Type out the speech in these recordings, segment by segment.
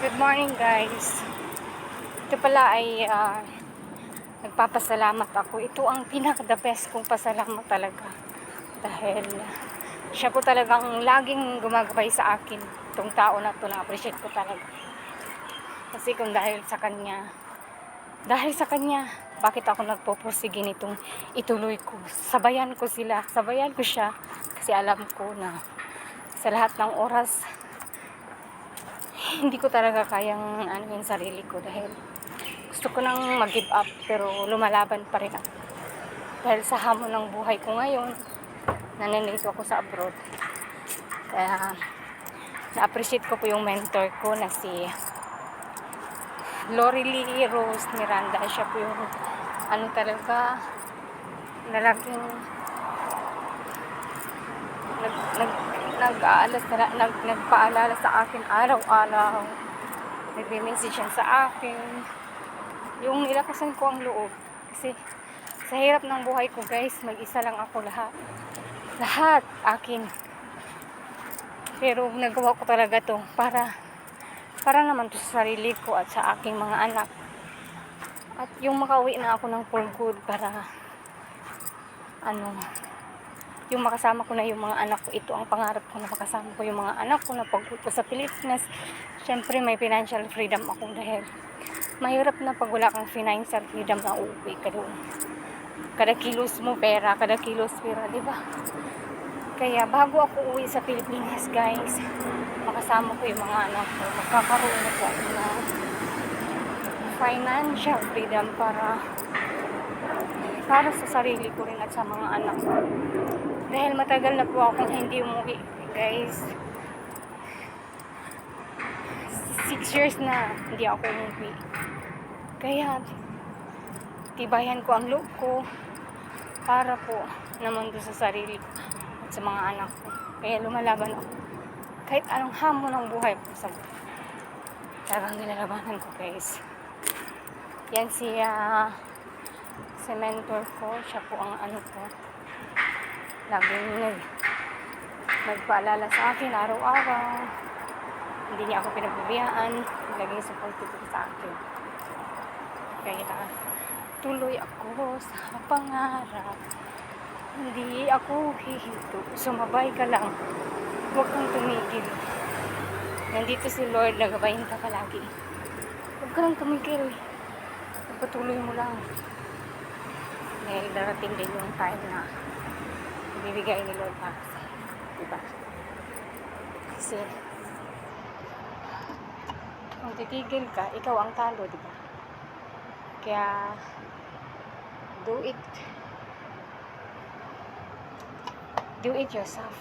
Good morning guys. Ito pala ay nagpapasalamat ako. Ito ang pinaka-the best kong pasalamat talaga. Dahil siya po talagang laging gumagabay sa akin. Itong tao na ito, na-appreciate ko talaga. Kasi kung dahil sa kanya, bakit ako nagpo-pursige nitong ituloy ko. Sabayan ko siya. Kasi alam ko na sa lahat ng oras, hindi ko talaga kayang yung sarili ko dahil gusto ko nang mag-give up pero lumalaban pa rin ako. Dahil sa hamon ng buhay ko ngayon, naninito ako sa abroad. Kaya na-appreciate ko po yung mentor ko na si Lorely Rose Miranda. Siya po yung talaga lalaking nagpaalala sa akin araw-araw. Nagme-message siya sa akin. Yung nilakasan ko ang loob. Kasi sa hirap ng buhay ko guys, mag-isa lang ako lahat akin. Pero nagawa ko talaga to para naman to sa sarili ko at sa aking mga anak. At yung makauwi na ako ng for good para yung makasama ko na yung mga anak ko. Ito ang pangarap ko, na makasama ko yung mga anak ko na pag-uwi ko sa Pilipinas. Syempre may financial freedom ako dahil mahirap na pag wala kang financial freedom na uuwi ka doon. Kada kilos mo pera, di ba? Kaya bago ako uwi sa Pilipinas guys, makasama ko yung mga anak ko. Magkakaroon na po ako ng financial freedom para sa sarili ko rin at sa mga anak ko. Dahil matagal na po akong hindi umuwi guys. 6 years na hindi ako umuwi. Kaya tibayan ko ang loob ko para po naman doon sa sarili ko at sa mga anak ko. Kaya lumalaban ako. Kahit anong hamon ng buhay ko sa talagang nilalabanan ko guys. Yan si mentor ko. Siya po ang ko. Laging nagpaalala sa akin araw-araw. Hindi niya ako pinagbibiyaan. Laging supportive sa akin. Kaya tuloy ako sa pangarap. Hindi ako hihinto. Sumabay ka lang. Huwag kang tumigil. Nandito si Lord, nagabayin ka palagi. Huwag ka lang tumigil. Pagpatuloy mo lang. Dahil darating din yung time na ibibigay ni Lord para sa'yo. Diba? Kasi kung titigil ka, ikaw ang talo, diba? Kaya do it yourself.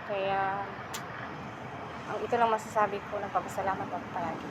Kaya ang ito lang masasabi ko, nagpapasalamat ako palagi.